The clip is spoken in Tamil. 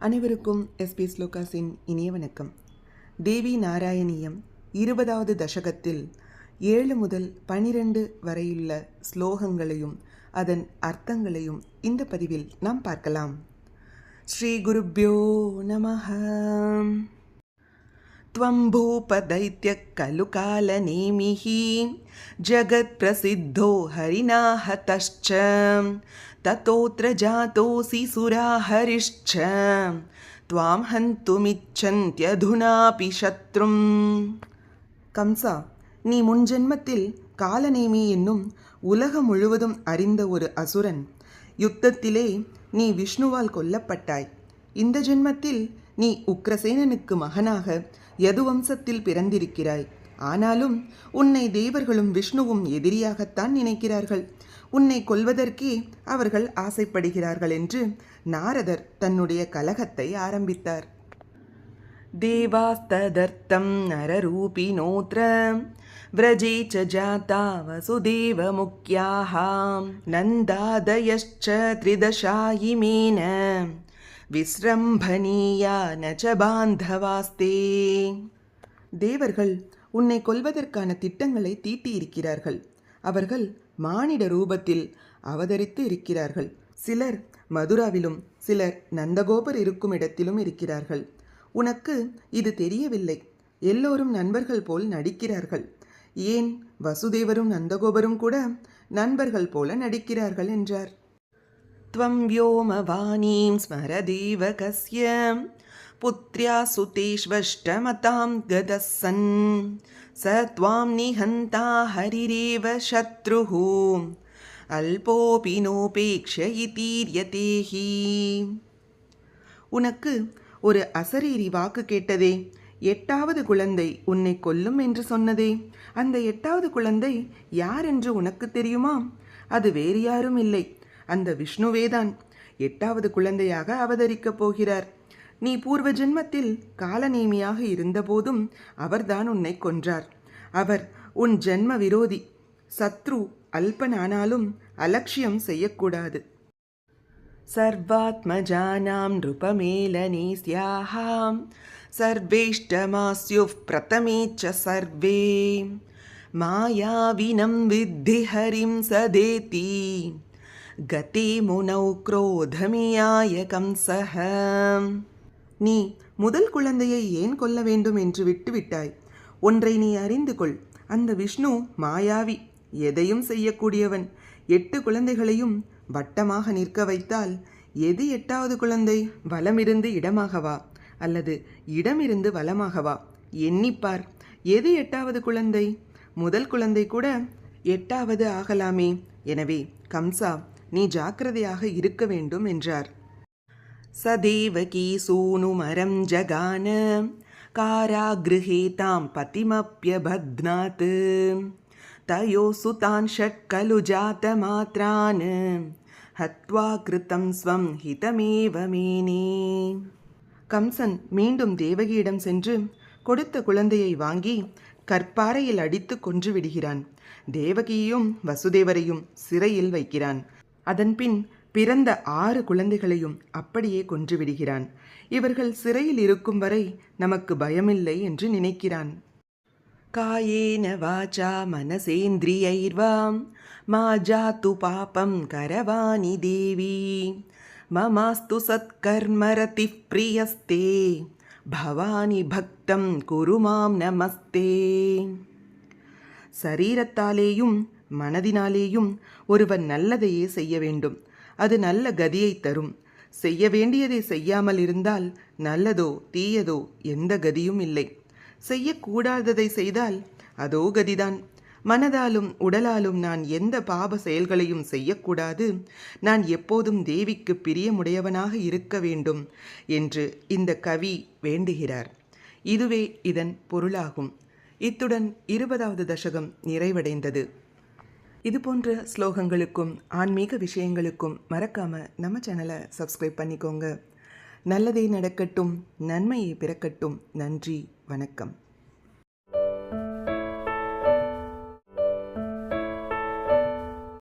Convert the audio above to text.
அனைவருக்கும் எஸ்பி ஸ்லோகாஸின் இனிய வணக்கம். தேவி நாராயணியம் 20வது தசகத்தில் 7 முதல் 12 வரையுள்ள ஸ்லோகங்களையும் அதன் அர்த்தங்களையும் இந்த பதிவில் நாம் பார்க்கலாம். ஸ்ரீ குருப்யோ நமஹ. त्वं भूपदैत्यः खलु कालनेमिः जगत्प्रसिद्धो हरिणा हतश्च ततोऽत्र जातोऽसि सुराहरिश्च त्वां हन्तुमिच्छन्त्यधुनापि शत्रुम्. கம்சா, நீ முன்ஜென்மத்தில் காலநேமி என்னும் உலகம் முழுவதும் அறிந்த ஒரு அசுரன். யுத்தத்திலே நீ விஷ்ணுவால் கொல்லப்பட்டாய். இந்த ஜென்மத்தில் நீ உக்ரசேனனுக்கு மகனாக யதுவம்சத்தில் பிறந்திருக்கிறாய். ஆனாலும் உன்னை தேவர்களும் விஷ்ணுவும் எதிரியாகத்தான் நினைக்கிறார்கள். உன்னை கொல்வதற்கே அவர்கள் ஆசைப்படுகிறார்கள் என்று நாரதர் தன்னுடைய கலகத்தை ஆரம்பித்தார். தேவாஸ்ததர்த்தம் நரரூபினோத்ர व्रजे च जाता वसुदेव मुख्याः नन्दादयश्च त्रिदशायिमेन விஸ்ரம்பனீயா நச்ச பாந்தவாஸ்தே. தேவர்கள் உன்னை கொல்வதற்கான திட்டங்களை தீட்டியிருக்கிறார்கள். அவர்கள் மானிட ரூபத்தில் அவதரித்து இருக்கிறார்கள். சிலர் மதுராவிலும் சிலர் நந்தகோபர் இருக்கும் இடத்திலும் இருக்கிறார்கள். உனக்கு இது தெரியவில்லை. எல்லோரும் நண்பர்கள் போல் நடிக்கிறார்கள். ஏன், வசுதேவரும் நந்தகோபரும் கூட நண்பர்கள் போல நடிக்கிறார்கள் என்றார். त्वं व्योमवाणीं स्मरदेव कस्य पुत्र्या सुतेष्वष्टमतां गतः सन् स त्वां निहन्ता हरिरेव शत्रुः अल्पोऽपि नोपेक्ष्य इतीर्यते हि. உனக்கு ஒரு அசரீரி வாக்கு கேட்டதே. 8வது குழந்தை உன்னை கொல்லும் என்று சொன்னதே. அந்த 8வது குழந்தை யார் என்று உனக்கு தெரியுமா? அது வேறு யாரும் இல்லை, அந்த விஷ்ணுவேதான் 8வது குழந்தையாக அவதரிக்கப் போகிறார். நீ பூர்வ ஜென்மத்தில் காலநேமியாக இருந்தபோதும் அவர்தான் உன்னை கொன்றார். அவர் உன் ஜென்ம விரோதி, சத்ரு. அல்பனானாலும் அலட்சியம் செய்யக்கூடாது. சர்வாத்மஜானாம் நிருபமேலனே ஸ்யாஹாம் சர்வேஷ்டமாஸ்யுஃப் பிரதமேச்ச சர்வே மாயாவினம் வித்தி ஹரிம் சதேதி கதே முனௌ க்ரோதமியாய கம்சஹ. நீ முதல் குழந்தையை ஏன் கொல்ல வேண்டும் என்று விட்டுவிட்டாய்? ஒன்றை நீ அறிந்து கொள். அந்த விஷ்ணு மாயாவி, எதையும் செய்யக்கூடியவன். 8 குழந்தைகளையும் வட்டமாக நிற்க வைத்தால் எது 8வது குழந்தை? வலமிருந்து இடமாகவா அல்லது இடமிருந்து வலமாகவா? எண்ணிப்பார். எது 8வது குழந்தை? முதல் குழந்தை கூட 8வது ஆகலாமே. எனவே கம்சா, நீ ஜாக்கிரதையாக இருக்க வேண்டும் என்றார். சதேவகி சூனுமரம் ஜகான காராகிருஹே தாம் பதிமப்யபத்னாத் தயோ சுதான் ஷட்கலு ஜாத மாத்ரான் ஹத்வா கிருதம் ஸ்வம் ஹிதமேவ மேனே. கம்சன் மீண்டும் தேவகியிடம் சென்று கொடுத்த குழந்தையை வாங்கி கற்பாறையில் அடித்து கொன்று விடுகிறான். தேவகியையும் வசுதேவரையும் சிறையில் வைக்கிறான். அதன்பின் பிறந்த 6 குழந்தைகளையும் அப்படியே கொன்றுவிடுகிறான். இவர்கள் சிறையில் இருக்கும் வரை நமக்கு பயமில்லை என்று நினைக்கிறான். காயேன வாசா மனசேந்திரியைர்வாம் மா ஜாத்து பாபம் கரவாணி தேவி மமாஸ்து சத்கர்மரதி பிரியஸ்தே பவானி பக்தம் குருமாம் நமஸ்தே. சரீரத்தாலேயும் மனதினாலேயும் ஒருவன் நல்லதையே செய்ய வேண்டும். அது நல்ல கதியை தரும். செய்ய வேண்டியதை செய்யாமல் இருந்தால் நல்லதோ தீயதோ எந்த கதியும் இல்லை. செய்யக்கூடாததை செய்தால் அதோ கதிதான். மனதாலும் உடலாலும் நான் எந்த பாப செயல்களையும் செய்யக்கூடாது. நான் எப்போதும் தேவிக்கு பிரியமுடையவனாக இருக்க வேண்டும் என்று இந்த கவி வேண்டுகிறார். இதுவே இதன் பொருளாகும். இத்துடன் 20வது தசகம் நிறைவடைந்தது. இது போன்ற ஸ்லோகங்களுக்கும் ஆன்மீக விஷயங்களுக்கும் மறக்காம நம்ம சேனலை சப்ஸ்கிரைப் பண்ணிக்கோங்க. நல்லதே நடக்கட்டும், நன்மையே பிறக்கட்டும். நன்றி, வணக்கம்.